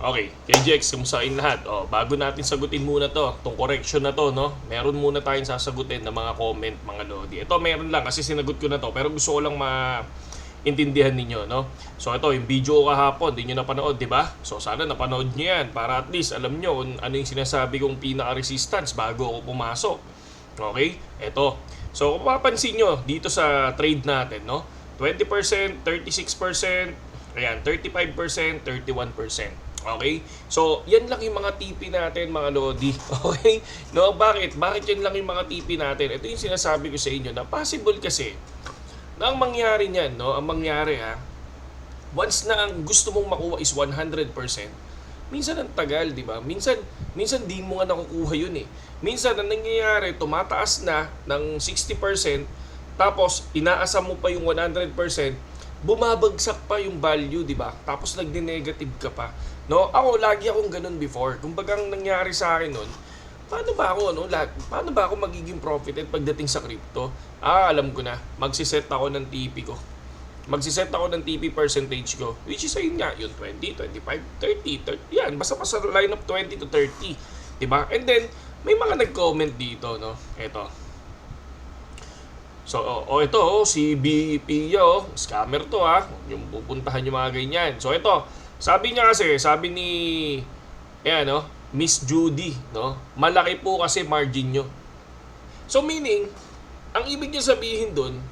Okay, KJX, kumusta kayong lahat? Bago natin sagutin muna itong correction na to, no? Meron muna tayong sasagutin na mga comment, mga lodi. Ito meron lang kasi sinagot ko na to, pero gusto ko lang maintindihan ninyo, no? So ito, yung video ko kahapon, di nyo napanood, di ba? So sana napanood nyo yan para at least alam nyo kung ano yung sinasabi kong pinaka-resistance bago ako pumasok. Okay? Ito. So kung mapapansin nyo dito sa trade natin, no? 20%, 36%, ayan, 35%, 31%. Okay? So, yan lang yung mga TP natin, mga lodi. Okay? No, bakit? Bakit yan lang yung mga TP natin? Ito yung sinasabi ko sa inyo na possible kasi na ang mangyari niyan, no? Ang mangyari once na ang gusto mong makuha is 100%, minsan ang tagal, di ba? Minsan di mo nga nakukuha yun eh. Minsan ang nangyayari, tumataas na ng 60%, tapos inaasa mo pa yung 100%, bumabagsak pa yung value, di ba? Tapos nagde-negative ka pa. No, lagi akong ganun before. Kumbaga ang nangyari sa akin noon, paano ba ako magiging profited pagdating sa crypto? Alam ko na, magsiset ako ng TP ko. Magsiset ako ng TP percentage ko, which is ayun nga, yung 20, 25, 30, yan, basta pa sa line of 20 to 30. Diba? And then, may mga nag-comment dito, no? Ito. So, ito, si BP, scammer to yung pupuntahan yung mga ganyan. So, ito, sabi niya kasi, sabi ni, Miss Judy, no? Malaki po kasi margin nyo. So, meaning, ang ibig niya sabihin dun,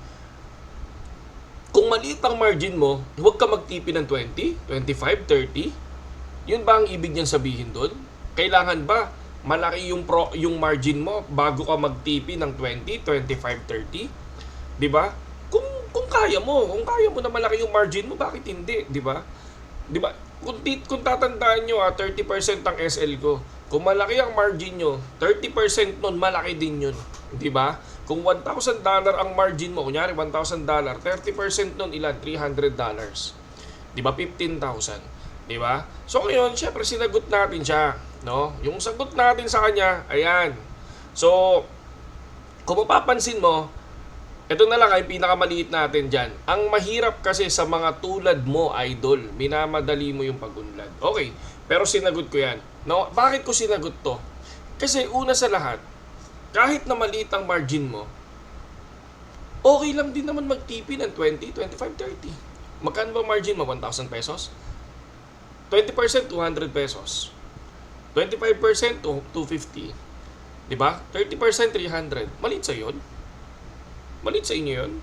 kung maliit ang margin mo, huwag ka mag-TP ng 20, 25, 30. Yun ba ang ibig niyang sabihin dun? Kailangan ba malaki yung margin mo bago ka mag-TP ng 20, 25, 30? 'Di ba? Kung kaya mo na malaki yung margin mo, bakit hindi, 'di ba? 'Di ba? Kung tatandaan nyo 30% ang SL ko. Kung malaki ang margin nyo, 30% nun malaki din yun, 'di ba? Kung $1,000 ang margin mo, kunyari $1,000, 30% nun ilan? $300. 'Di ba? 15,000. 'Di ba? So ngayon, syempre sinagot natin siya, no? Yung sagot natin sa kanya, ayan. So, kung mapapansin mo, ito na lang ay pinakamaliit natin dyan. Ang mahirap kasi sa mga tulad mo, idol, minamadali mo yung pag-unlad. Okay, pero sinagot ko yan. No, bakit ko sinagot to? Kasi una sa lahat, kahit na maliit ang margin mo, okay lang din naman mag-TP ng 20, 25, 30. Magkano ba margin mo? 1,000 pesos? 20%, 200 pesos. 25%, 250. Diba? 30%, 300. Maliit sa yun. Maliit sa inyo yun.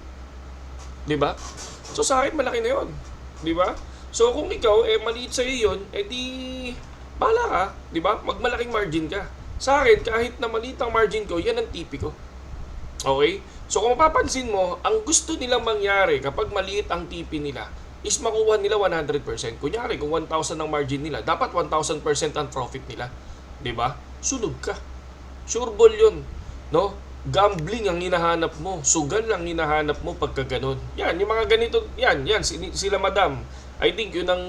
Diba? So sa akin, malaki na yun. Diba? So kung ikaw, maliit sa iyo yun, di, bahala ka. Diba? Magmalaking margin ka. Sa akin, kahit na maliit ang margin ko, yan ang TP ko. Okay? So kung mapapansin mo, ang gusto nilang mangyari kapag maliit ang TP nila, is makuha nila 100%. Kunyari, kung 1,000 ang margin nila, dapat 1,000% ang profit nila. Diba? Sunog ka. Sure ball yun. No? Gambling ang hinahanap mo. Sugal ang hinahanap mo pagka ganun. Yan, yung mga ganito, yan, sila madam. I think yun ang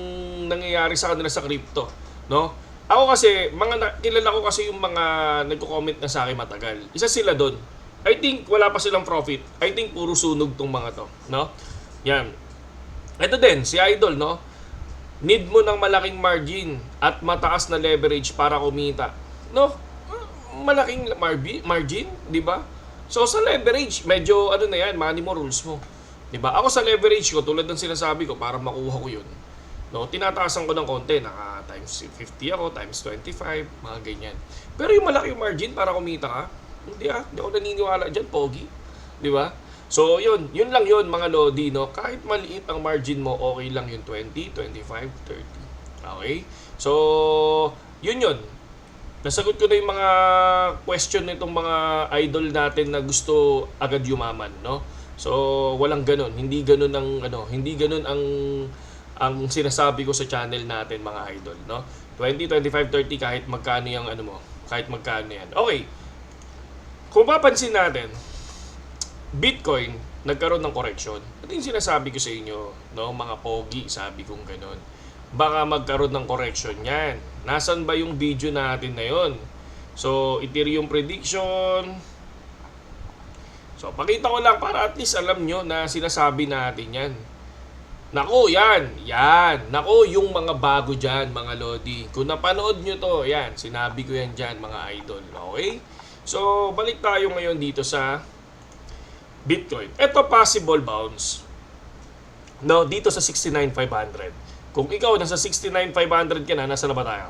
nangyayari sa kanila sa crypto. No? Ako kasi, kilala ko kasi yung mga nagko-comment na sa akin matagal. Isa sila doon. I think wala pa silang profit. I think puro sunog tong mga to. No? Yan. Ito din, si Idol, no? Need mo ng malaking margin at mataas na leverage para kumita. No? Malaking margin, di ba? So sa leverage, medyo na yan, money mo, rules mo. Di ba? Ako sa leverage ko, tulad ng sinasabi ko, para makuha ko yun. No, tinataasan ko ng konti, naka times 50 ako, times 25, mga ganyan. Pero yung malaki yung margin para kumita ka, hindi ako naniniwala diyan, pogi. Di ba? So yun lang yun mga lodi, no? Kahit maliit ang margin mo, okay lang yun, 20, 25, 30. Okay? So, yun. Nasagot ko na yung mga question nitong mga idol natin na gusto agad yumaman, no? So, walang ganun. Hindi ganun ang sinasabi ko sa channel natin, mga idol, no? 20, 25, 30 kahit magkano yung kahit magkano yan. Okay. Kung papansin natin, Bitcoin nagkaroon ng correction. Ito yung sinasabi ko sa inyo, no, mga pogi, sabi kong ganun. Baka magkaroon ng correction yan. Nasaan ba yung video natin na yon? So, Ethereum prediction. So, pakita ko lang para at least alam nyo na sinasabi natin yan. Naku, yan. Yan. Naku, yung mga bago dyan, mga Lodi. Kung napanood nyo to, yan. Sinabi ko yan dyan, mga idol. Okay? So, balik tayo ngayon dito sa Bitcoin. Ito, possible bounce. No, dito sa 69,500. Kung ikaw nasa 69,500 ka na, nasa na ba tayo?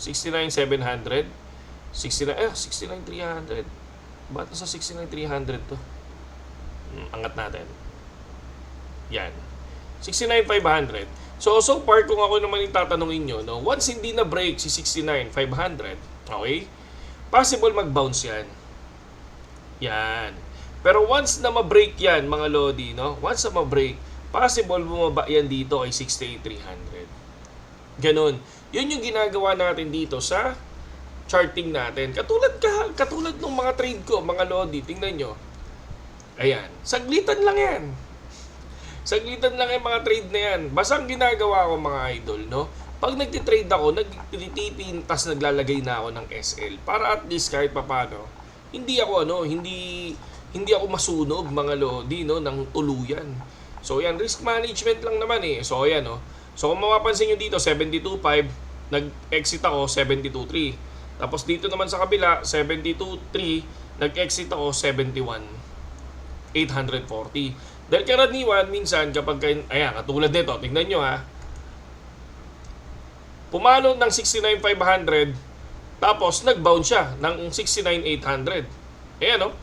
69,700? 69,300. Ba't nasa 69,300 to? Angat natin. Yan. 69,500. So far, kung ako naman yung tatanungin nyo, no, once hindi na break si 69,500, okay, possible mag-bounce yan. Yan. Pero once na ma-break yan, mga Lodi, no, once na ma-break, possible bumaba yan dito kay 68,300. Ganon. Yun yung ginagawa natin dito sa charting natin. Katulad ng mga trade ko, mga Lodi, tingnan nyo. Ayan. Saglitan lang yan. Saglitan lang yung mga trade na yan. Basta ang ginagawa ko, mga idol, no? Pag nagtitrade ako, nagtitipin, tas naglalagay na ako ng SL. Para at least kahit papano, hindi ako masunog, mga Lodi, no, ng tuluyan. So yan, risk management lang naman eh. So ayan, no. So kung mapapansin nyo dito, 72.5, nag-exit ako, 72.3. Tapos dito naman sa kabila, 72.3, nag-exit ako, 71.840. Dahil karaniwan, minsan kapag ayan, katulad nito, tingnan nyo ha, pumalo ng 69,500, tapos nag-bounce siya ng 69,800. Ayan, no?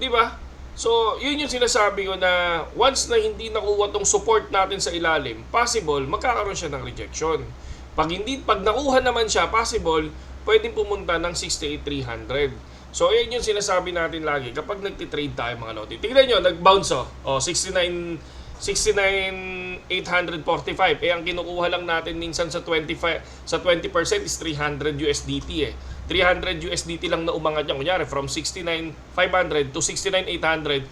Di ba? So, yun yung sinasabi ko na once na hindi nakuha tong support natin sa ilalim, possible magkakaroon siya ng rejection. Pag nakuha naman siya, possible pwedeng pumunta ng 68,300. So, yan yung sinasabi natin lagi kapag nagtitrade tayo, mga Lodi. Tingnan nyo, nag-bounce 69,845. Ang kinukuha lang natin minsan sa 20% is 300 USDT eh. 300 USDT lang na umangat yan. Kunyari, from 69,500 to 69,800,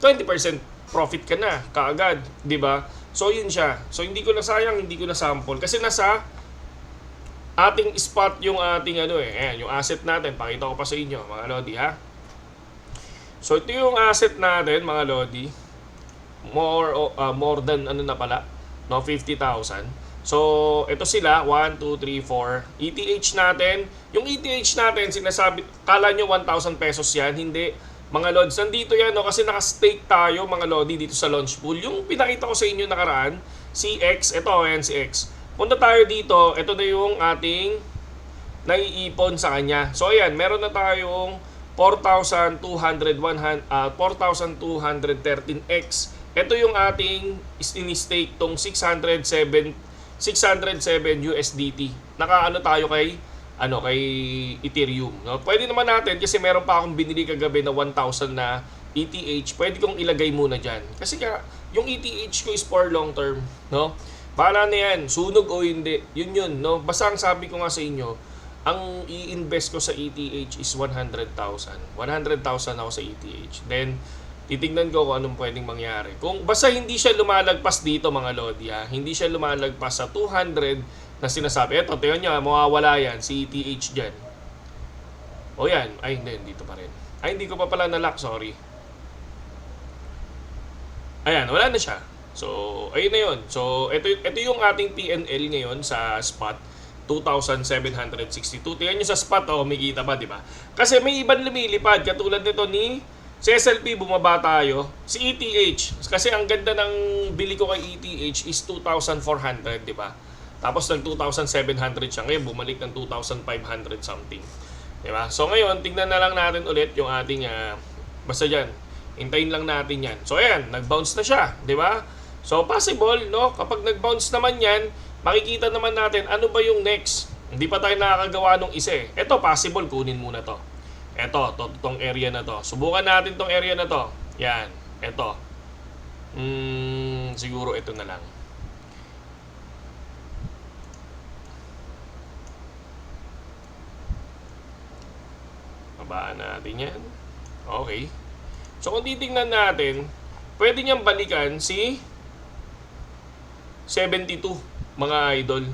20% profit ka na kaagad, di ba? So, yun siya. So, hindi ko na sample. Kasi nasa ating spot yung ating ayan, yung asset natin. Pakita ko pa sa inyo, mga Lodi, ha? So, ito yung asset natin, mga Lodi. More than na pala, no, 50,000. So, ito sila, 1, 2, 3, 4. ETH natin, yung ETH natin, sinasabi, kala nyo 1,000 pesos yan, hindi. Mga Lods, nandito yan, no, kasi naka-stake tayo, mga Lodi, dito sa launch pool. Yung pinakita ko sa inyo nakaraan, CX, ito, ayan, CX. Punta tayo dito, ito na yung ating naiipon sa kanya. So, ayan, meron na tayong 4,213x. Ito yung ating in-stake tong 607 USDT. Nakaano tayo kay Ethereum, no? Pwede naman natin kasi meron pa akong binili kagabi na 1,000 na ETH. Pwede kong ilagay muna diyan. Kasi yung ETH ko is for long term, no? Bahala na yan, sunog o hindi. Yun, no? Basta ang sabi ko nga sa inyo, ang i-invest ko sa ETH is 100,000. 100,000 ako sa ETH. Then, titignan ko kung anong pwedeng mangyari. Kung basta hindi siya lumalagpas dito, mga Lodi, ha? Hindi siya lumalagpas sa 200 na sinasabi. Eto, tingnan nyo, mawawala yan, si ETH dyan. O yan, ay hindi, dito pa rin. Ay, hindi ko pa pala na-lock, sorry. Ayan, wala na siya. So, ayun na yun. So, ito yung ating PNL ngayon sa spot. 2,762. Tingnan nyo sa spot, may kita ba, di ba? Kasi may ibang lumilipad. Katulad nito ni sa SLP, bumaba tayo. Si ETH, kasi ang ganda ng bili ko kay ETH is 2,400, di ba? Tapos nag 2,700 siya. Ngayon, bumalik ng 2,500 something. Di ba? So, ngayon, tingnan na lang natin ulit yung ating, basta dyan. Hintayin lang natin yan. So, ayan, nag-bounce na siya, di ba? So, possible, no? Kapag nag-bounce naman yan, makikita naman natin ano ba yung next. Hindi pa tayo nakakagawa nung isa eh. Ito, possible, kunin muna to. Ito, tong area na to. Subukan natin tong area na to. Yan, ito. Siguro ito na lang. Babaan natin yan. Okay. So, kung titingnan natin, pwede niyang balikan si 72, mga idol.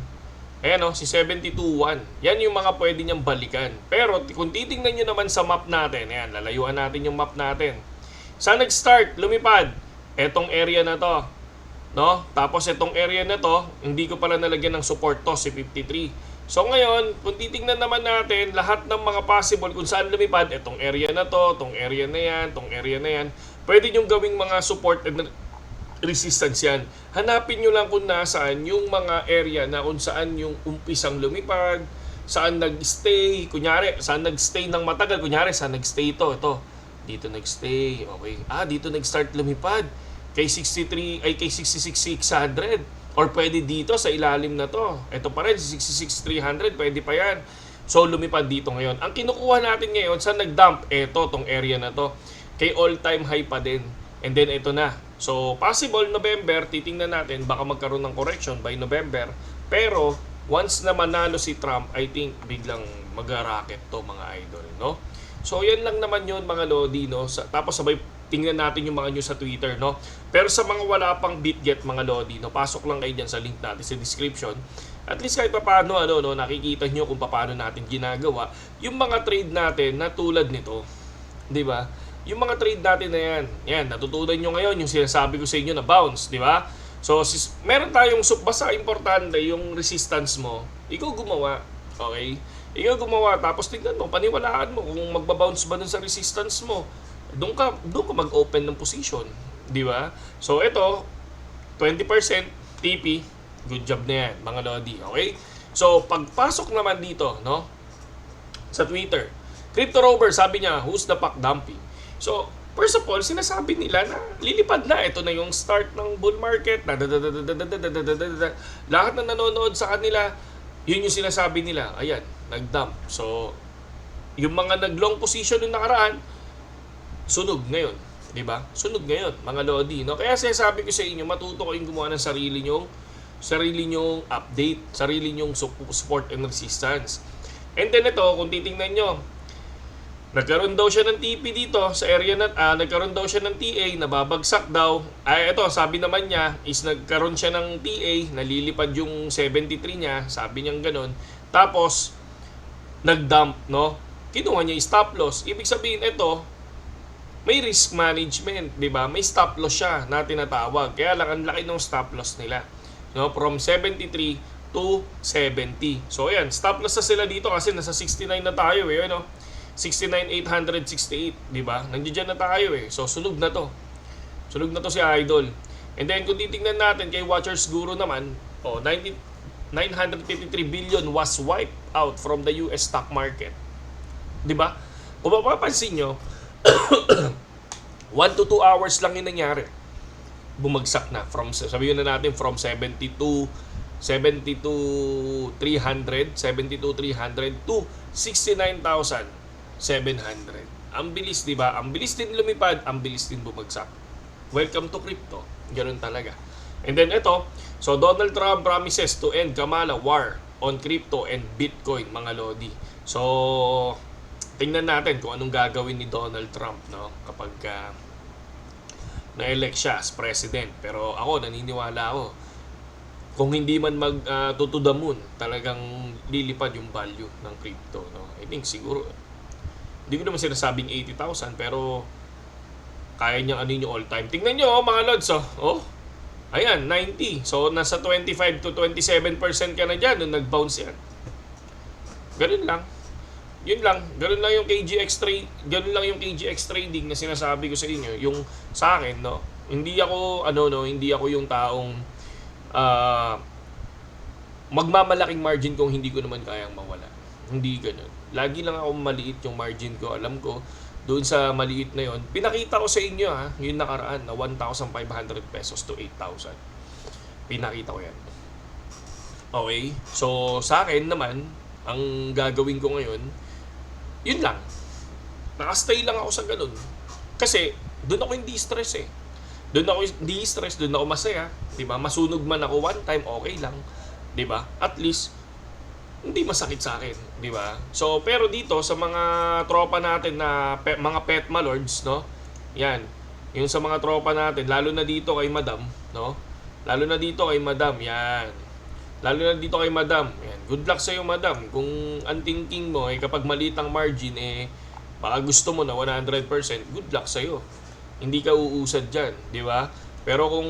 Ayan si 72.1. Yan yung mga pwede niyang balikan. Pero kung titingnan nyo naman sa map natin, ayan, lalayuan natin yung map natin. Saan nag-start? Lumipad. Etong area na to. no? Tapos itong area na to, hindi ko pala nalagyan ng support to, si 53. So ngayon, kung titingnan naman natin lahat ng mga possible kung saan lumipad, itong area na to, itong area na yan, itong area na yan, pwede nyo gawing mga support and resistance yan. Hanapin nyo lang kung nasaan yung mga area na kung saan yung umpisang lumipad, saan nag-stay, kunyari, saan nag-stay ng matagal, kunyari, saan nag-stay ito, dito nag-stay, okay. Dito nag-start lumipad, kay 63, ay kay 66,600, or pwede dito sa ilalim na to. Ito pa rin, 66,300, pwede pa yan. So, lumipad dito ngayon. Ang kinukuha natin ngayon, saan nag-dump? Ito, tong area na to. Kay all-time high pa din. And then, ito na. So, possible November, titingnan natin, baka magkaroon ng correction by November. Pero, once na manalo si Trump, I think, biglang mag-rocket to, mga idol, no? So, yan lang naman yun, mga lodi, no? Tapos, sabay, tingnan natin yung mga news sa Twitter, no? Pero sa mga wala pang BitGet, mga lodi, no? Pasok lang kayo dyan sa link natin sa description. At least kahit paano, no? Nakikita nyo kung paano natin ginagawa yung mga trade natin na tulad nito. 'Di ba? Yung mga trade natin na yan, natutunan nyo ngayon yung sinasabi ko sa inyo na bounce, 'di ba? So, meron tayong basta importante yung resistance mo, ikaw gumawa, okay? Ikaw gumawa, tapos tingnan mo, paniwalaan mo kung magbabounce ba dun sa resistance mo. Doon ka mag-open ng position, di ba? So, ito, 20% TP, good job na yan, mga lodi, okay? So, pagpasok naman dito, no? Sa Twitter, Crypto Rover, sabi niya, who's the pack dumping? So, first of all, sinasabi nila na lilipad na. Ito na yung start ng bull market. Lahat na nanonood sa kanila, yun yung sinasabi nila. Ayan, nag-dump. So, yung mga nag-long position yung nakaraan, sunog ngayon. Diba? Sunog ngayon, mga lodi. No? Kaya sinasabi ko sa inyo, matuto kayong gumawa ng sarili nyong update, sarili nyong support and resistance. And then ito, kung titingnan nyo, nagkaroon daw siya ng TP dito sa area na, nagkaroon daw siya ng TA, nababagsak daw. Ito, sabi naman niya, is nagkaroon siya ng TA, nalilipad yung 73 niya, sabi niya gano'n. Tapos, nag-dump, no? Kinuha niya yung stop loss. Ibig sabihin, ito, may risk management, di ba? May stop loss siya na tinatawag. Kaya lang, ang laki ng stop loss nila. No? From 73 to 70. So, ayan, stop loss na sila dito kasi nasa 69 na tayo, no? 69,868, di ba? Nandiyan na tayo So, sunog na to. Sunog na to si Idol. And then, kung titingnan natin kay Watchers Guru naman, 953 billion was wiped out from the US stock market. Di ba? Kung mapapansin nyo, 1 to 2 hours lang yung nangyari. Bumagsak na. Sabihin na natin, from 72,300 to 69,700. Ang bilis, di ba? Ang bilis din lumipad, ang bilis din bumagsak. Welcome to crypto. Ganun talaga. And then ito, so Donald Trump promises to end Kamala war on crypto and Bitcoin, mga lodi. So, tingnan natin kung anong gagawin ni Donald Trump, no? Kapag na-elect siya as president. Pero ako, naniniwala ako, kung hindi man to the moon, talagang lilipad yung value ng crypto, no? I think siguro, hindi ko naman sinasabing 80,000, pero kaya niyang yung all-time. Tingnan nyo, mga lods, ayan, 90. So, nasa 25 to 27% ka na dyan nung nag-bounce yan. Ganun lang. Yun lang. Ganun lang yung KGX trading na sinasabi ko sa inyo. Yung sa akin, no? Hindi ako yung taong magmamalaking margin kung hindi ko naman kayang mawala. Hindi ganun. Lagi lang ako maliit yung margin ko. Alam ko, doon sa maliit na yon, pinakita ko sa inyo yung nakaraan na 1,500 pesos to 8,000. Pinakita ko yan. Okay? So, sa akin naman, ang gagawin ko ngayon, yun lang. Nakastay lang ako sa ganun. Kasi, doon ako hindi stress Doon ako hindi stress, doon ako masaya. Diba? Masunog man ako one time, okay lang. Diba? At least, hindi masakit sa akin, di ba? So, pero dito sa mga tropa natin na mga pet malords, no? Yan. Yung sa mga tropa natin, lalo na dito kay Madam, no? Lalo na dito kay Madam, yan. Lalo na dito kay Madam, yan. Good luck sa iyo, Madam. Kung ang thinking mo kapag maliit ang margin baka gusto mo na 100%, good luck sa iyo. Hindi ka uusad diyan, di ba? Pero kung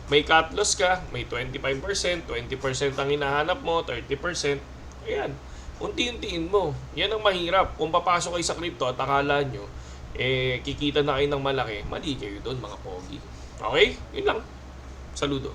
may cut loss ka, may 25%, 20% ang hinahanap mo, 30%, ayan, unti-untiin mo. Yan ang mahirap. Kung papasok kayo sa crypto at akala nyo, kikita na kayo ng malaki, mali kayo doon mga pogi. Okay? Yun lang. Saludo.